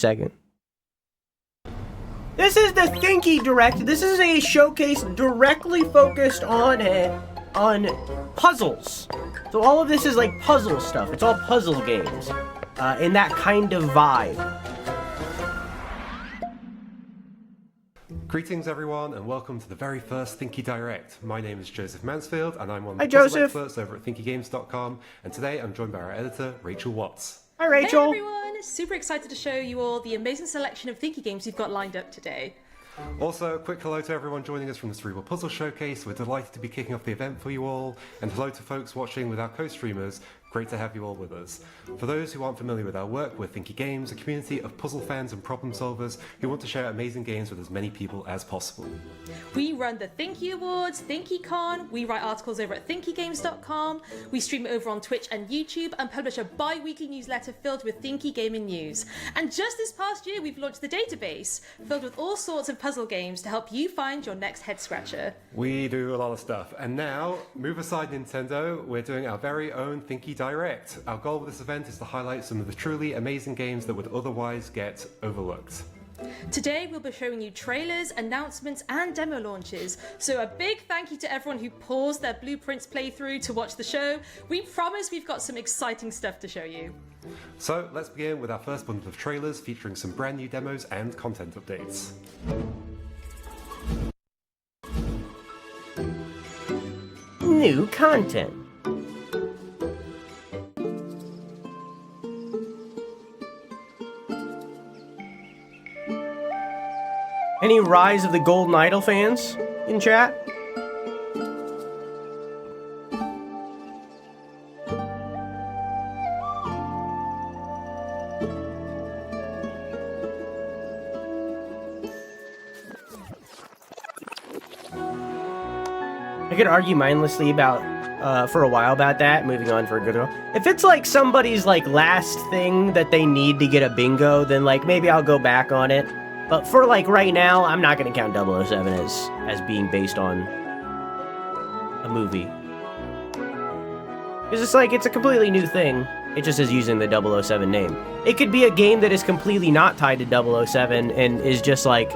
Second. This is the Thinky Direct. This is a showcase directly focused on puzzles. So all of this is like puzzle stuff. It's all puzzle games in that kind of vibe. Greetings everyone and welcome to the very first Thinky Direct. My name is Joseph Mansfield and I'm one of the Hi, puzzle Joseph. experts over at thinkygames.com, and today I'm joined by our editor, Rachel Watts. Hi, Rachel. Hey everyone! Super excited to show you all the amazing selection of Thinky games we've got lined up today. Also, a quick hello to everyone joining us from the Cerebral Puzzle Showcase. We're delighted to be kicking off the event for you all, and hello to folks watching with our co-streamers. Great to have you all with us. For those who aren't familiar with our work, we're Thinky Games, a community of puzzle fans and problem solvers who want to share amazing games with as many people as possible. We run the Thinky Awards, ThinkyCon, we write articles over at thinkygames.com, we stream over on Twitch and YouTube, and publish a bi-weekly newsletter filled with Thinky gaming news. And just this past year, we've launched the database, filled with all sorts of puzzle games to help you find your next head-scratcher. We do a lot of stuff. And now, move aside Nintendo, we're doing our very own Thinky Direct. Our goal with this event is to highlight some of the truly amazing games that would otherwise get overlooked. Today we'll be showing you trailers, announcements and demo launches. So a big thank you to everyone who paused their Blueprints playthrough to watch the show. We promise we've got some exciting stuff to show you. So let's begin with our first bundle of trailers featuring some brand new demos and content updates. New content. Any Rise of the Golden Idol fans in chat? I could argue mindlessly about for a while about that, moving on for a good while. If it's like somebody's like last thing that they need to get a bingo, then like maybe I'll go back on it. But for like right now, I'm not gonna count 007 as being based on a movie. Because it's like, it's a completely new thing. It just is using the 007 name. It could be a game that is completely not tied to 007 and is just like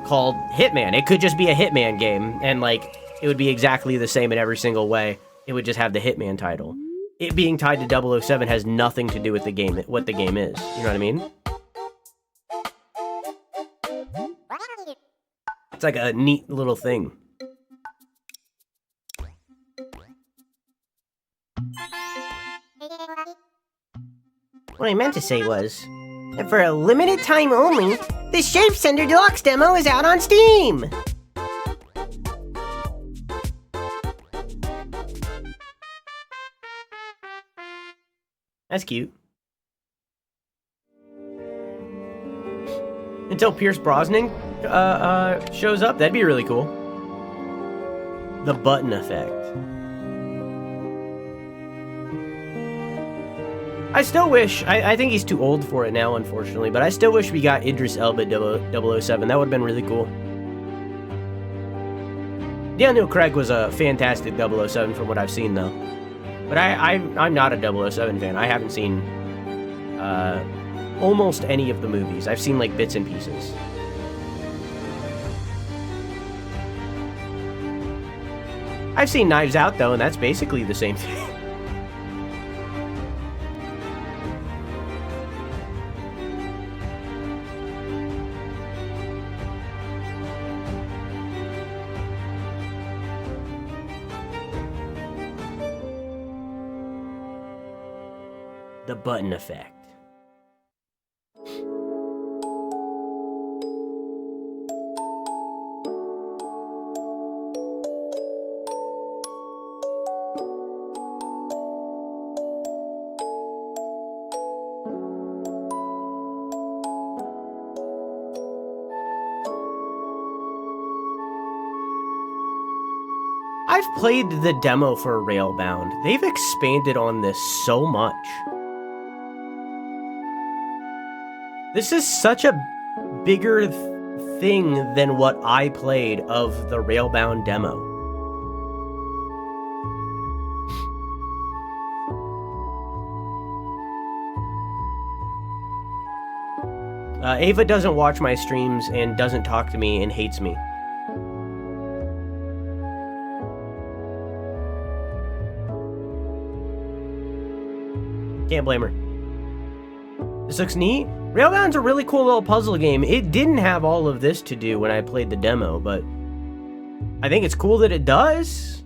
called Hitman. It could just be a Hitman game and like it would be exactly the same in every single way. It would just have the Hitman title. It being tied to 007 has nothing to do with the game, what the game is. You know what I mean? It's like a neat little thing. What I meant to say was, that for a limited time only, the Shape Center Deluxe demo is out on Steam! That's cute. Until Pierce Brosnan shows up, that'd be really cool. The button effect. I still wish, I think he's too old for it now, unfortunately, but I still wish we got Idris Elba 007. That would have been really cool. Daniel Craig was a fantastic 007 from what I've seen, though. But I'm not a 007 fan. I haven't seen almost any of the movies. I've seen like bits and pieces. I've seen Knives Out though, and that's basically the same thing. The button effect. I've played the demo for Railbound. They've expanded on this so much. This is such a bigger thing than what I played of the Railbound demo. Ava doesn't watch my streams and doesn't talk to me and hates me. Can't blame her. This looks neat. Railbound's a really cool little puzzle game. It didn't have all of this to do when I played the demo, but I think it's cool that it does.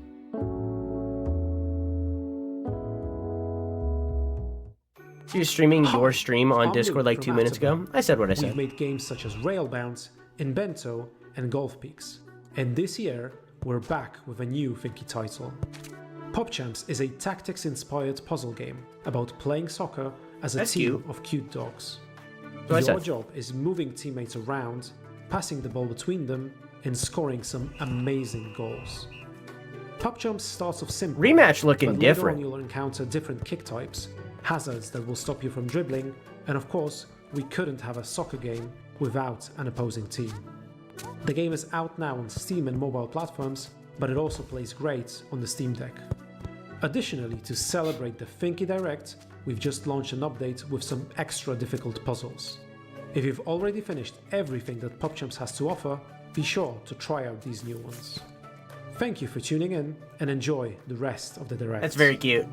So you're streaming your stream on Discord like 2 minutes ago? I said what I said. We've made games such as Railbound, Invento, and Golf Peaks. And this year, we're back with a new Thinky title. PopChamps is a tactics-inspired puzzle game about playing soccer as a team of cute dogs. Your job is moving teammates around, passing the ball between them, and scoring some amazing goals. PopChamps starts off simple. Rematch looking but different. Later on you'll encounter different kick types, hazards that will stop you from dribbling, and of course, we couldn't have a soccer game without an opposing team. The game is out now on Steam and mobile platforms, but it also plays great on the Steam Deck. Additionally, to celebrate the Thinky Direct, we've just launched an update with some extra difficult puzzles. If you've already finished everything that PopChamps has to offer, be sure to try out these new ones. Thank you for tuning in and enjoy the rest of the Direct. That's very cute.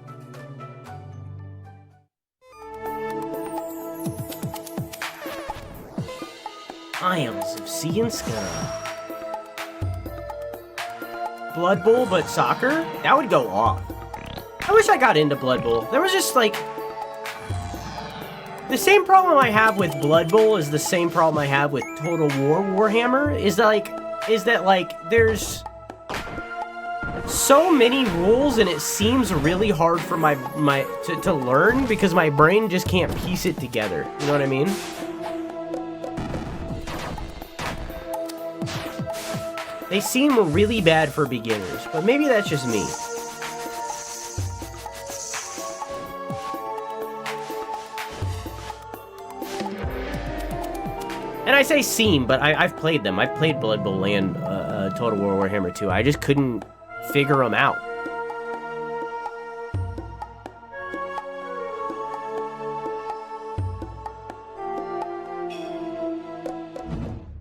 Isles of Sea and Sky. Blood Bowl, but soccer? That would go off. I wish I got into Blood Bowl. There was just like... The same problem I have with Blood Bowl is the same problem I have with Total War Warhammer. Is that like there's so many rules and it seems really hard for to learn because my brain just can't piece it together. You know what I mean? They seem really bad for beginners, but maybe that's just me. And I say seem, but I've played them. I've played Blood Bowl and Total War Warhammer 2. I just couldn't figure them out.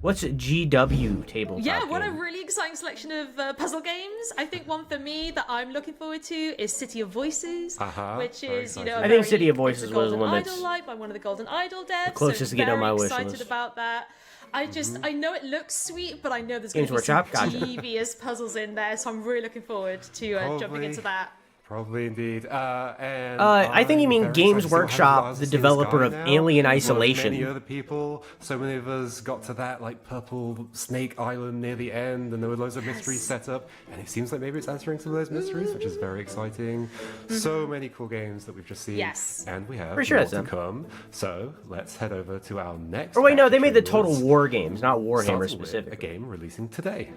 What's GW tabletop Yeah, what a game? really exciting selection of puzzle games. I think one for me that I'm looking forward to is City of Voices, which is, you know, I think City of Voices was the one that's Idol Light by one of the Golden Idol devs. The closest to getting on my wish list. Excited about that. I know it looks sweet, but I know there's going Games to be some Workshop? Gotcha. devious puzzles in there, so I'm really looking forward to jumping into that. Probably indeed. I think you mean very Games excited to see what Workshop, happens the with Isles developer of Sky now. Alien Like Isolation. many other people, so many of us got to that like purple snake island near the end, and there were loads of mysteries set up, and it seems like maybe it's answering some of those mysteries, which is very exciting. So many cool games that we've just seen, and we have Pretty sure more that's to them. come. So let's head over to our next. Or wait, no, batch they of made the trailers, Total War games, not Warhammer starting with specifically. a game releasing today.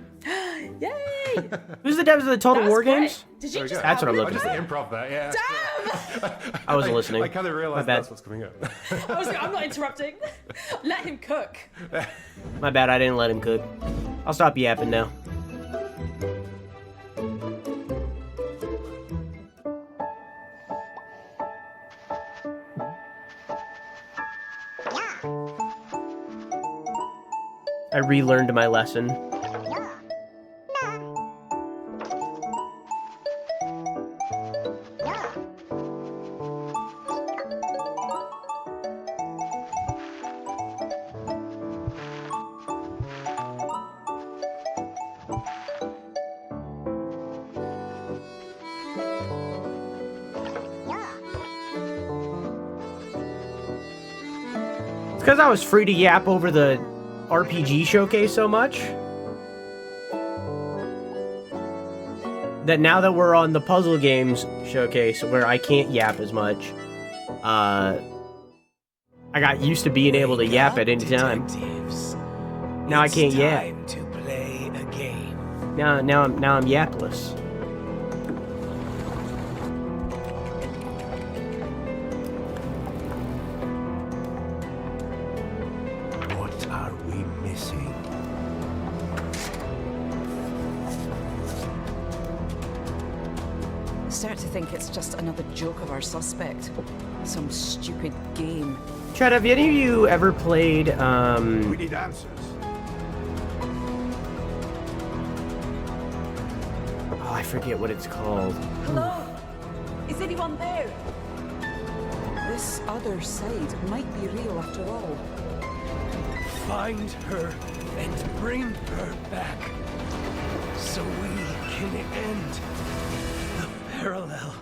Yay! Who's the devs of the Total That's War great. games? Did you just That's what I'm I looking just for. improv that, yeah. Damn! I wasn't listening. I kind of My realized bad. that's what's coming up. I was like, I'm not interrupting. Let him cook. My bad, I didn't let him cook. I'll stop yapping now. I relearned my lesson. It's because I was free to yap over the RPG showcase so much that now that we're on the puzzle games showcase where I can't yap as much, I got used to being able to yap at any time. Now I can't yap. To play a game. Now I'm yapless. What are we missing? Start to think it's just another joke of our suspect. Some stupid game. Chad, have any of you ever played, We need answers. oh, I forget what it's called. Hello? Is anyone there? This other side might be real after all. Find her and bring her back. So we can end the parallel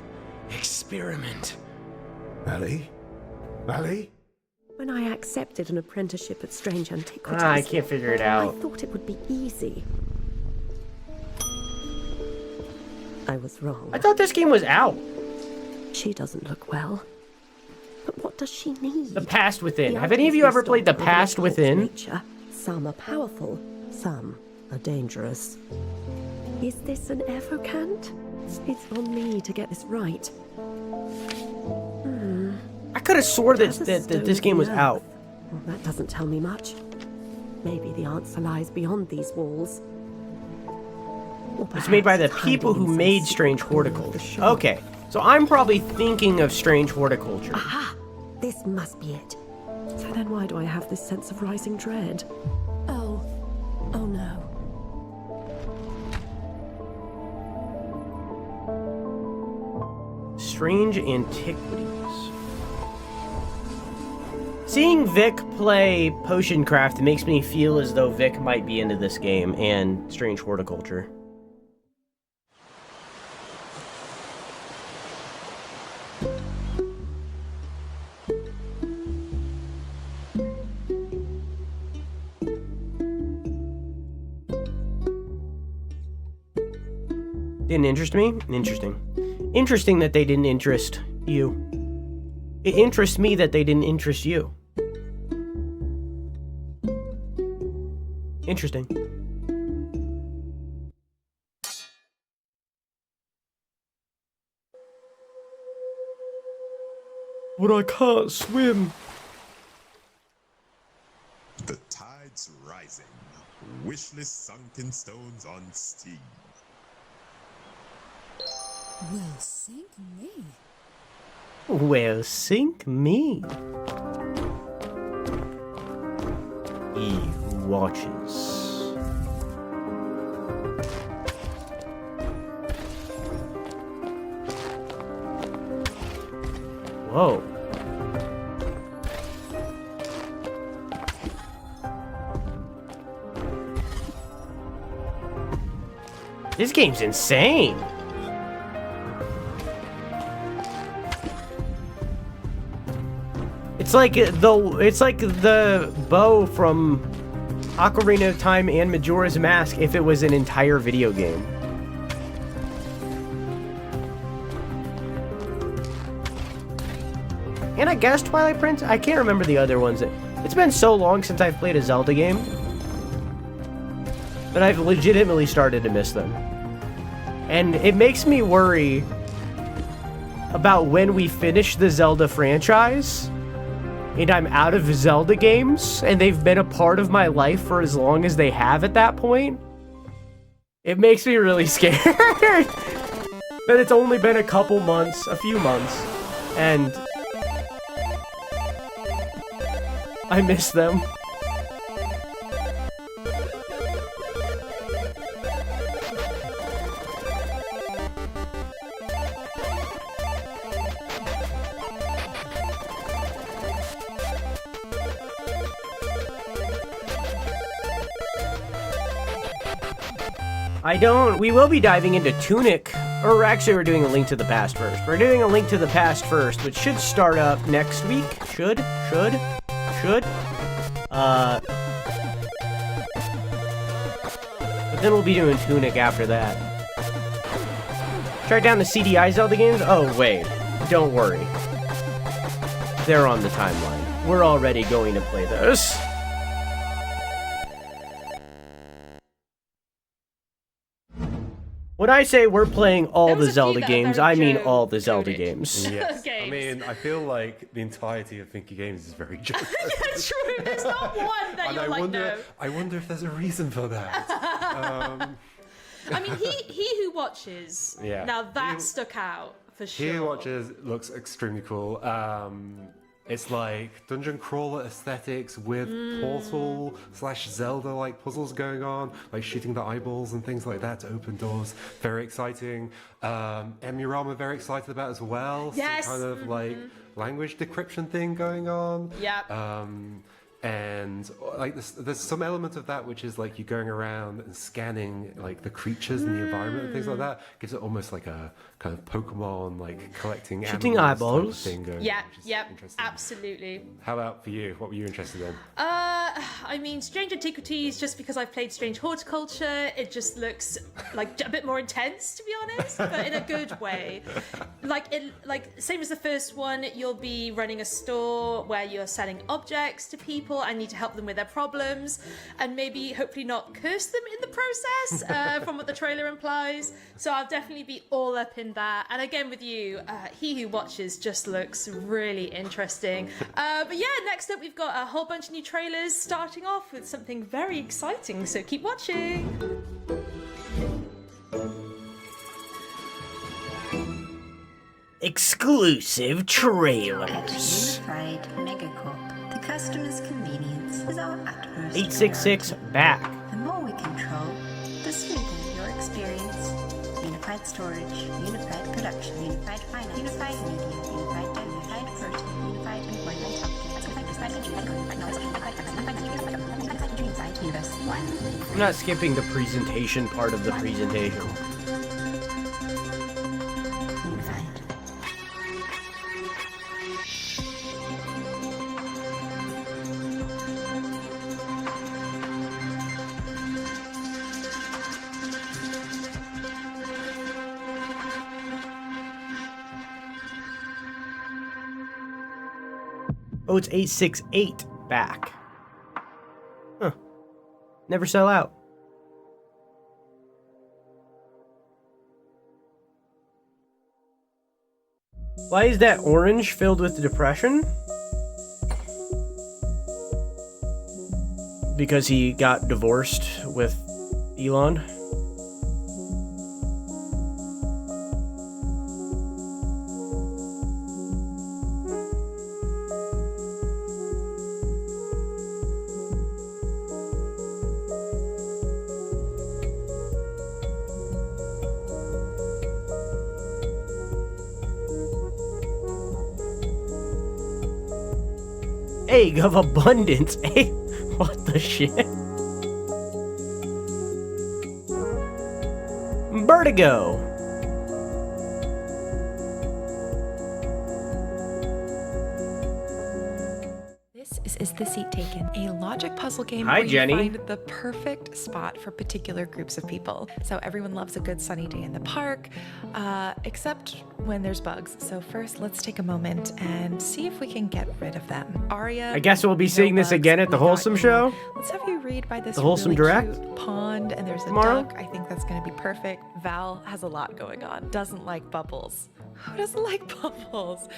experiment. Ali? Ali? When I accepted an apprenticeship at Strange Antiquities, I can't figure it I out. thought it would be easy. I was wrong. I thought this game was out. She doesn't look well. But what does she need? The Past Within. The Have any of you items ever played The restored Past with Within? nature. Some are powerful, some are dangerous. Is this an evocant? It's on me to get this right. I could have swore that, Has a that stone this game was of the out. earth. Well, that doesn't tell me much. Maybe the answer lies beyond these walls. Or It's made by the perhaps people hiding who in some made secret Strange corner of the Horticulture. shop. Okay, so I'm probably thinking of Strange Horticulture. Aha! This must be it. So then why do I have this sense of rising dread? Oh. Oh no. Strange Antiquities. Seeing Vic play Potion Craft makes me feel as though Vic might be into this game and Strange Horticulture. Didn't interest me? Interesting. Interesting that they didn't interest you. It interests me that they didn't interest you. Interesting. But I can't swim. The tide's rising. Wishlist sunken stones on Steam. Well, sink me. Well, sink me. Eve watches. Whoa. This game's insane. It's like the bow from Ocarina of Time and Majora's Mask if it was an entire video game. And I guess Twilight Prince? I can't remember the other ones. It's been so long since I've played a Zelda game that I've legitimately started to miss them. And it makes me worry about when we finish the Zelda franchise and I'm out of Zelda games and they've been a part of my life for as long as they have at that point. It makes me really scared that it's only been a couple months, a few months, and I miss them. We will be diving into Tunic, or actually we're doing a Link to the Past first. We're doing a Link to the Past first, which should start up next week. Should. But then we'll be doing Tunic after that. Track down the CDI Zelda games? Oh, wait. Don't worry. They're on the timeline. We're already going to play those. When I say we're playing all There was the a few Zelda that are games, very I mean Joe all the Zelda coded. games. Yes. I Games. mean, I feel like the entirety of Thinky Games is very joke. True, there's not one that And you're like, no. I wonder if there's a reason for that. I mean, he who watches. Yeah. Now that stuck out for sure. Here Watches looks extremely cool. It's like dungeon crawler aesthetics with Portal / Zelda like puzzles going on, like shooting the eyeballs and things like that to open doors. Very exciting. Emurama very excited about as well. Yes. Some kind of like language decryption thing going on. Yep. And like there's some element of that which is like you going around and scanning like the creatures in the environment and things like that. Gives it almost like a kind of Pokemon like collecting Shooting eyeballs eyeballs. thing going Yeah, on, which is yep, interesting. absolutely. How about for you? What were you interested in? I mean, Strange Antiquities, just because I've played Strange Horticulture, it just looks like a bit more intense, to be honest, but in a good way. Like same as the first one, you'll be running a store where you're selling objects to people and need to help them with their problems, and maybe hopefully not curse them in the process, from what the trailer implies. So I'll definitely be all up in that. And again with you, He Who Watches just looks really interesting. But yeah, next up we've got a whole bunch of new trailers, starting off with something very exciting, so keep watching. Exclusive trailers. Unified Megacorp, the customer's convenience is our utmost 866 priority. back. The more we control, the smoother your experience. Unified storage, unified production, unified finance, unified media, unified data, unified protein, unified employment healthcare. I'm not skipping the presentation part of the presentation. Oh, it's 868 back. Huh. Never sell out. Why is that orange filled with depression? Because he got divorced with Elon? Egg of abundance. Eh? What the shit? Vertigo. This is The Seat Taken, a logic puzzle game Hi, where Jenny. you find the perfect spot for particular groups of people. So everyone loves a good sunny day in the park, except when there's bugs. So first, let's take a moment and see if we can get rid of them. Aria, I guess we'll be seeing this again at the Wholesome Show. Let's have you read by this The Wholesome really Direct? cute pond, and there's a Tomorrow? duck. I think that's going to be perfect. Val has a lot going on. Doesn't like bubbles. Who doesn't like bubbles?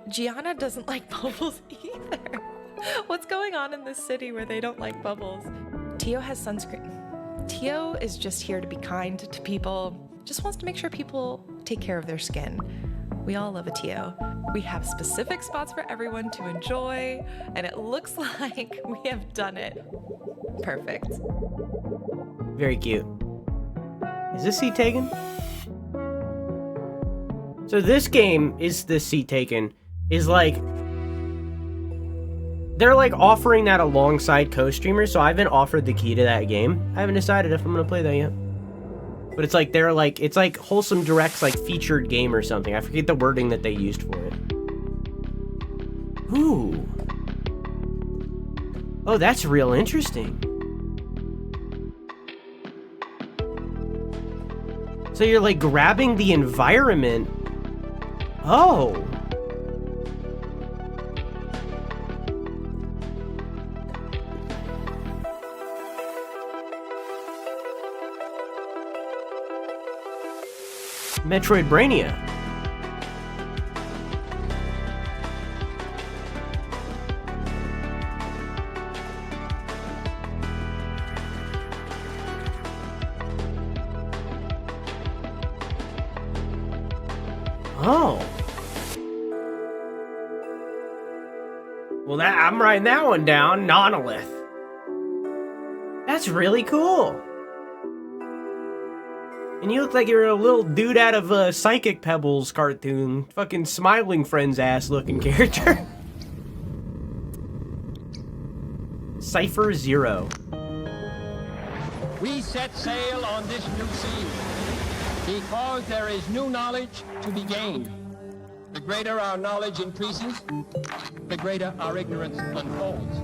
Gianna doesn't like bubbles either. What's going on in this city where they don't like bubbles? Tio has sunscreen. Tio is just here to be kind to people, just wants to make sure people take care of their skin. We all love a Tio. We have specific spots for everyone to enjoy, and it looks like we have done it. Perfect. Very cute. Is this seat taken? So this game is this seat taken is like they're like offering that alongside co-streamers, so I've been offered the key to that game. I haven't decided if I'm gonna play that yet. But it's like they're like it's like Wholesome Direct's like featured game or something. I forget the wording that they used for it. Ooh. Oh, that's real interesting. So you're like grabbing the environment. Oh. Metroid Brainia. Oh. Well, I'm writing that one down. Nonolith. That's really cool. And you look like you're a little dude out of a Psychic Pebbles cartoon. Fucking Smiling Friends ass looking character. Cypher Zero. We set sail on this new sea because there is new knowledge to be gained. The greater our knowledge increases, the greater our ignorance unfolds.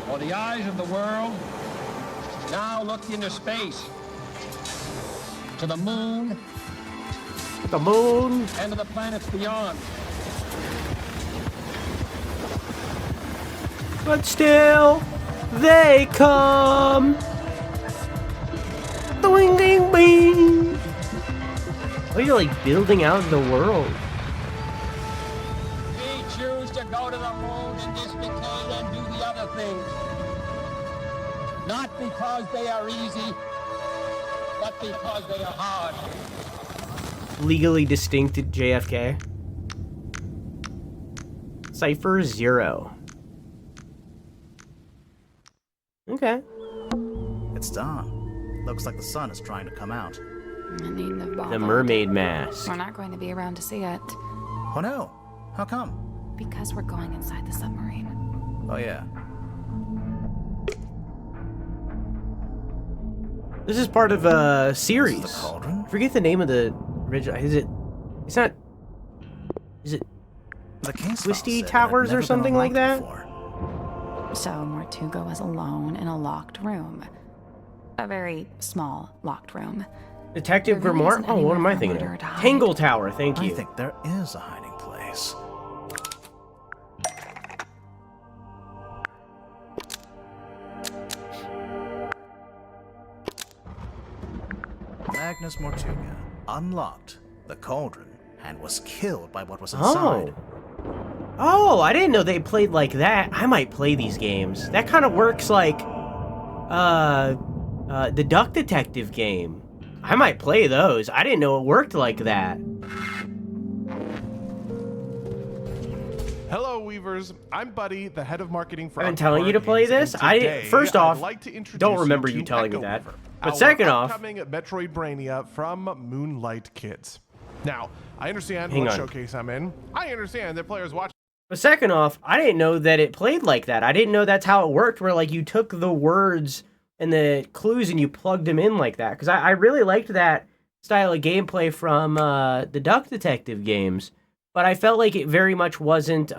For the eyes of the world now look into space, to the moon, and to the planets beyond. But still, they come. Doing ding bing. Oh, you're like building out the world. We choose to go to the moon in this decade and do the other things. Not because they are easy, but because they are hard. Legally distinct JFK. Cypher Zero. Okay. It's dawn. Looks like the sun is trying to come out. The mermaid mask. We're not going to be around to see it. Oh no. How come? Because we're going inside the submarine. Oh yeah. This is part of a series. The cauldron? I forget the name of the original. Is it the Twisty Towers or something like that? So Mortugo is alone in a locked room. A very small locked room. Detective Grimoire? Oh, what am I thinking of? Tangle Tower, thank you. I think there is a hiding place. Magnus Mortuga unlocked the cauldron and was killed by what was inside. Oh, I didn't know they played like that. I might play these games. That kind of works like the Duck Detective game. I might play those. I didn't know it worked like that. Hello, Weavers. I'm Buddy, the head of marketing for. I've been telling you to play this. First off, don't remember you telling me that. But second off, upcoming Metroid Brainia from Moonlight Kids. Now, I understand what showcase I'm in. I understand that players watch. But second off, I didn't know that it played like that. I didn't know that's how it worked, where like you took the words and the clues and you plugged them in like that. Because I really liked that style of gameplay from the Duck Detective games. But I felt like it very much wasn't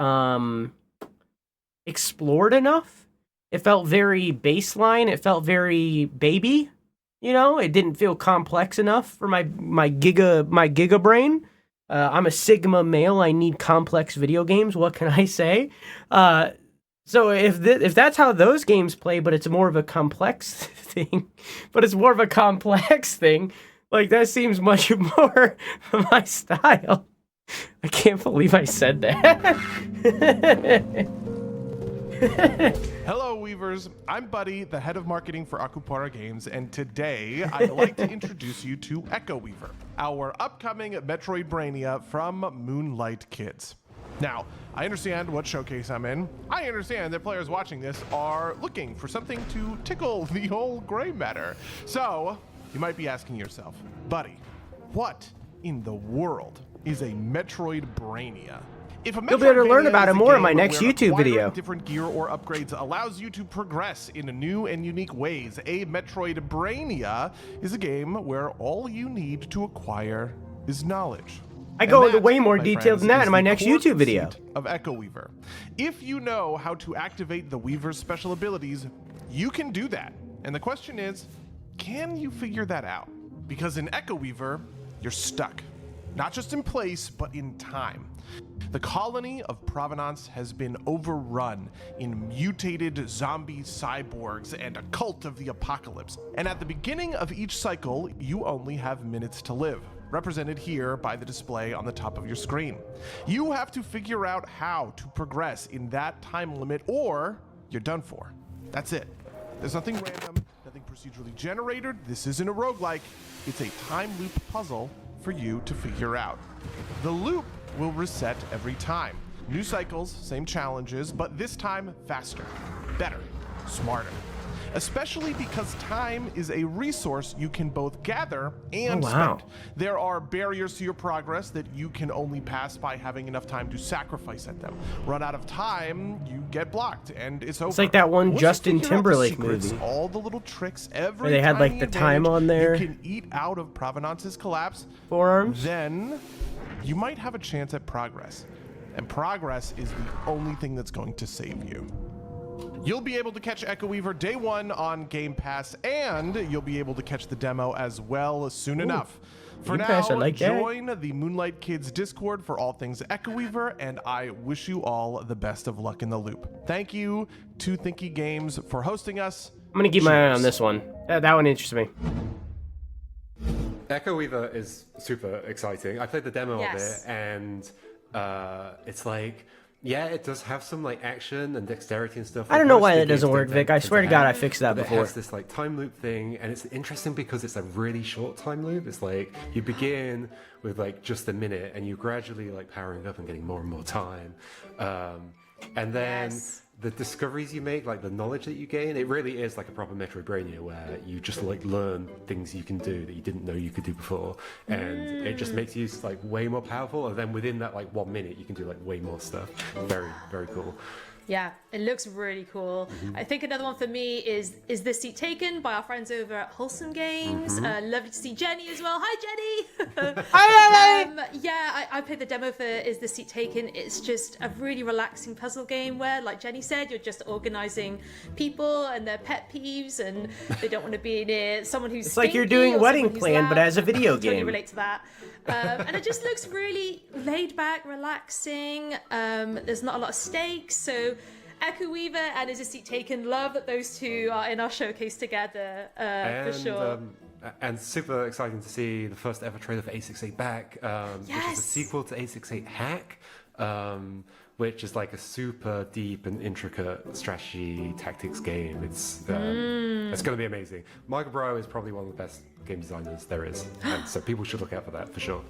explored enough. It felt very baseline. It felt very baby. You know, it didn't feel complex enough for my giga brain. I'm a Sigma male. I need complex video games. What can I say? So if that's how those games play, but it's more of a complex thing, like that seems much more my style. I can't believe I said that. Hello, Weavers. I'm Buddy, the head of marketing for Akupara Games, and today I'd like to introduce you to Echo Weaver, our upcoming Metroid Brainia from Moonlight Kids. Now, I understand what showcase I'm in. I understand that players watching this are looking for something to tickle the old gray matter. So, you might be asking yourself, Buddy, what in the world is a Metroid Brainia? You'll be able to learn about it more in my next YouTube video. Different gear or upgrades allows you to progress in new and unique ways. A Metroid Brainia is a game where all you need to acquire is knowledge. I go into way more detail than that in my next YouTube video. Of Echo Weaver. If you know how to activate the Weaver's special abilities, you can do that. And the question is, can you figure that out? Because in Echo Weaver, you're stuck. Not just in place, but in time. The colony of Provenance has been overrun in mutated zombie cyborgs and a cult of the apocalypse. And at the beginning of each cycle, you only have minutes to live. represented here by the display on the top of your screen. You have to figure out how to progress in that time limit or you're done for. That's it. There's nothing random, nothing procedurally generated. This isn't a roguelike. It's a time loop puzzle for you to figure out. The loop will reset every time. New cycles, same challenges, but this time faster, better, smarter. Especially because time is a resource you can both gather and spend. There are barriers to your progress that you can only pass by having enough time to sacrifice at them. Run out of time, you get blocked, and it's over. It's like that one Once Justin you figure out the Timberlake secrets, movie. all the little tricks, every Where they had like tiny the time advantage on there. You can eat out of Provenance's collapse. Forearms. Then you might have a chance at progress. And progress is the only thing that's going to save you. You'll be able to catch Echo Weaver day one on Game Pass, and you'll be able to catch the demo as well soon enough. For Game now, Pass, I like that. join the Moonlight Kids Discord for all things Echo Weaver, and I wish you all the best of luck in the loop. Thank you to Thinky Games for hosting us. I'm gonna keep my eye on this one. That one interests me. Echo Weaver is super exciting. I played the demo of it, and it's like, yeah, it does have some like action and dexterity and stuff. I don't know why that doesn't work, Vic. I swear to God, I fixed that before. It has this like time loop thing, and it's interesting because it's a really short time loop. It's like you begin with like just a minute, and you gradually like powering up and getting more and more time, and then the discoveries you make, like the knowledge that you gain, it really is like a proper Metroidvania where you just like learn things you can do that you didn't know you could do before, and it just makes you like way more powerful. And then within that like 1 minute, you can do like way more stuff. Very, very cool. Yeah, it looks really cool. I think another one for me is This Seat Taken by our friends over at Wholesome Games. Lovely to see Jenny as well. Hi, Jenny! Hi, Jenny! Yeah, I played the demo for Is This Seat Taken. It's just a really relaxing puzzle game where, like Jenny said, you're just organizing people and their pet peeves, and they don't want to be near someone who's It's like you're doing Wedding Plan, but as a video Totally game. relate to that. And it just looks really laid back, relaxing. There's not a lot of stakes, so Echo Weaver and Is This Seat Taken, love that those two are in our showcase together, for sure. And super exciting to see the first ever trailer for 868 Back, which is a sequel to 868 Hack, which is like a super deep and intricate strategy tactics game. It's going to be amazing. Michael Bro is probably one of the best game designers there is, and so people should look out for that for sure.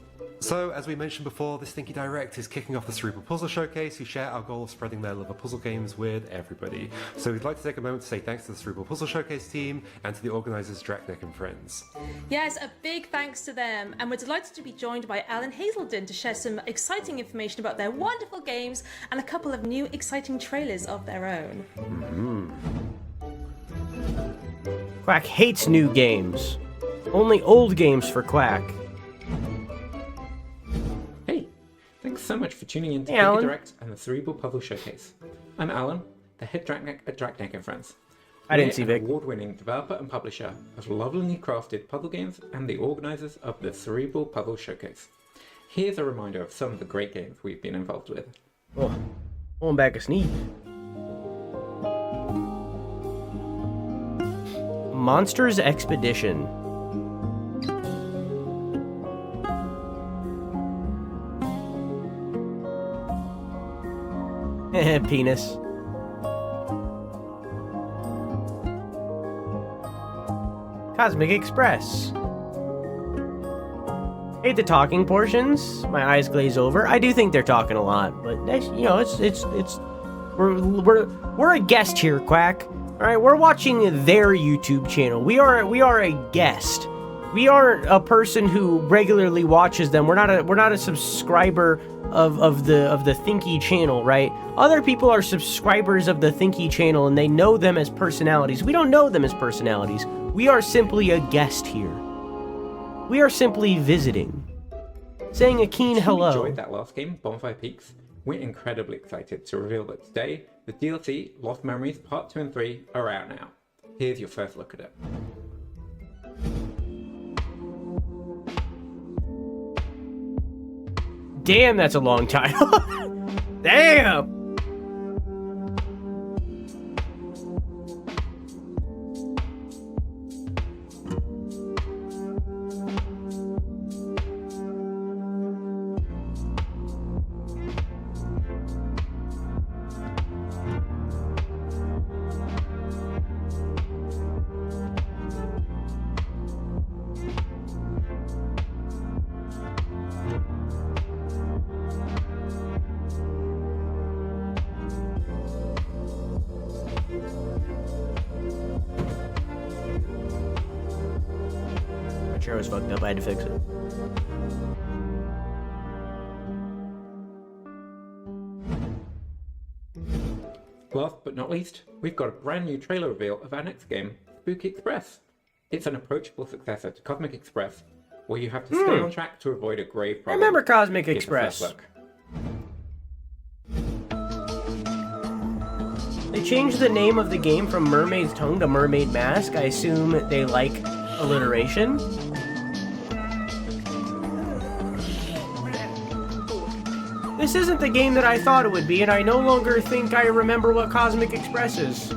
So, as we mentioned before, this Thinky Direct is kicking off the Cerebral Puzzle Showcase, who share our goal of spreading their love of puzzle games with everybody. So we'd like to take a moment to say thanks to the Cerebral Puzzle Showcase team and to the organisers Draknek and Friends. Yes, a big thanks to them, and we're delighted to be joined by Alan Hazelden to share some exciting information about their wonderful games and a couple of new exciting trailers of their own. Quack hates new games. Only old games for Quack. Hey, thanks so much for tuning in to Hey, Thinky Alan. Direct and the Cerebral Puzzle Showcase. I'm Alan, the head Draknek at Draknek and Friends. I didn't see We're an Vic. award-winning developer and publisher of lovingly crafted puzzle games and the organisers of the Cerebral Puzzle Showcase. Here's a reminder of some of the great games we've been involved with. Oh, pulling back a sneeze. Monsters Expedition. Penis. Cosmic Express. Hate the talking portions. My eyes glaze over. I do think they're talking a lot, but that's, you know, we're a guest here, Quack. All right, we're watching their YouTube channel. We are a guest. We aren't a person who regularly watches them. We're not a subscriber of the Thinky channel, right? Other people are subscribers of the Thinky channel and they know them as personalities. We don't know them as personalities. We are simply a guest here. We are simply visiting. Saying a keen hello. If you enjoyed that last game, Bonfire Peaks, we're incredibly excited to reveal that today, the DLC, Lost Memories Part 2 and 3, are out now. Here's your first look at it. Damn, that's a long title. Damn! My chair was fucked up. I had to fix it. Last but not least, we've got a brand new trailer reveal of our next game, Spooky Express. It's an approachable successor to Cosmic Express, where you have to stay on track to avoid a grave problem. I remember Cosmic Here's a Express. first look. They changed the name of the game from Mermaid's Tongue to Mermaid Mask. I assume they like alliteration. This isn't the game that I thought it would be, and I no longer think I remember what Cosmic Express is.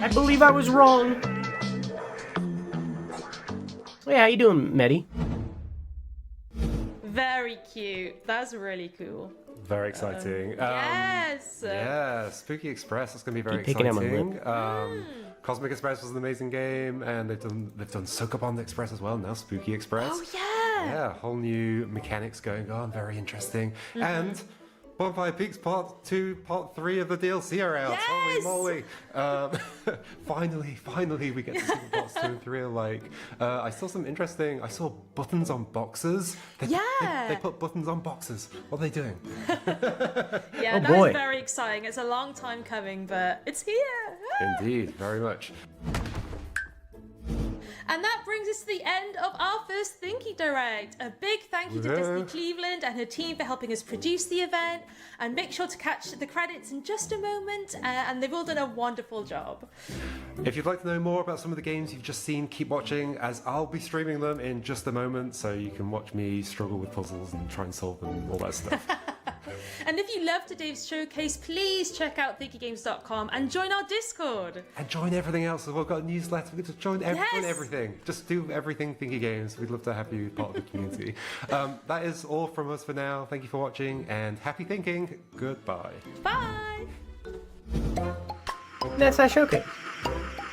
I believe I was wrong. Hey, how you doing, Medi? Very cute. That's really cool. Very exciting. Yes. Yeah, Spooky Express. That's going to be very Keep picking at my exciting. Cosmic Express was an amazing game, and they've done Sokobond Express as well. Now Spooky Express. Oh yeah. Yeah, whole new mechanics going on. Very interesting. And Bonfire Peaks Part 2, Part 3 of the DLC are out. Yes! Holy moly. Finally we get to see what parts 2 and 3 are like. I saw buttons on boxes. They put buttons on boxes. What are they doing? Yeah, that is very exciting. It's a long time coming, but it's here. Indeed, very much. And that brings us to the end of our first Thinky Direct. A big thank you to Disney Cleveland and her team for helping us produce the event. And make sure to catch the credits in just a moment. And they've all done a wonderful job. If you'd like to know more about some of the games you've just seen, keep watching, as I'll be streaming them in just a moment, so you can watch me struggle with puzzles and try and solve them and all that stuff. And if you loved today's showcase, please check out thinkygames.com and join our Discord. And join everything else. We've got a newsletter. We can just join everything. Just do everything Thinky Games. We'd love to have you part of the community. That is all from us for now. Thank you for watching, and happy thinking. Goodbye. Bye. That's that showcase.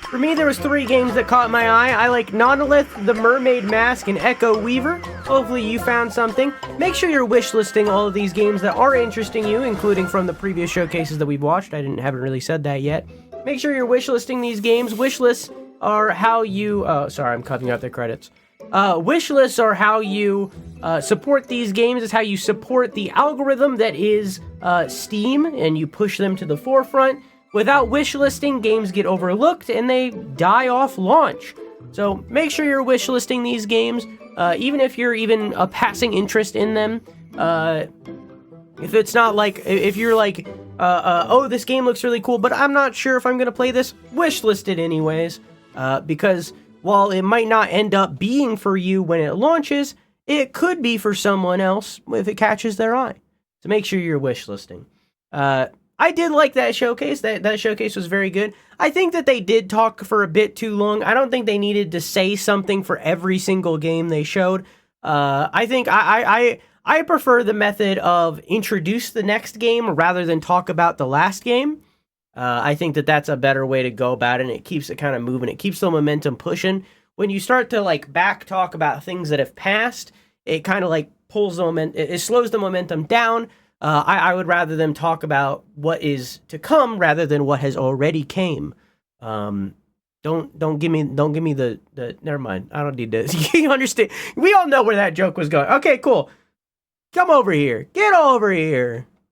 For me, there was 3 games that caught my eye. I like Nautilith, The Mermaid Mask, and Echo Weaver. Hopefully you found something. Make sure you're wishlisting all of these games that are interesting you, including from the previous showcases that we've watched. I haven't really said that yet. Make sure you're wishlisting these games. Wishlists are how you... sorry, I'm cutting out the credits. Wishlists are how you support these games. It's how you support the algorithm that is Steam, and you push them to the forefront. Without wishlisting, games get overlooked and they die off launch. So make sure you're wishlisting these games, even if you're even a passing interest in them. If it's not like, if you're like, oh, this game looks really cool, but I'm not sure if I'm going to play this, wishlist it anyways. Because while it might not end up being for you when it launches, it could be for someone else if it catches their eye. So make sure you're wishlisting. I did like that showcase. That showcase was very good. I think that they did talk for a bit too long. I don't think they needed to say something for every single game they showed. I think I prefer the method of introduce the next game rather than talk about the last game. I think that that's a better way to go about it, and it keeps it kind of moving. It keeps the momentum pushing. When you start to like back talk about things that have passed, it kind of like pulls the momentum. It slows the momentum down. I would rather them talk about what is to come rather than what has already came. Don't give me the never mind. I don't need this. You understand? We all know where that joke was going. Okay, cool. Come over here. Get over here.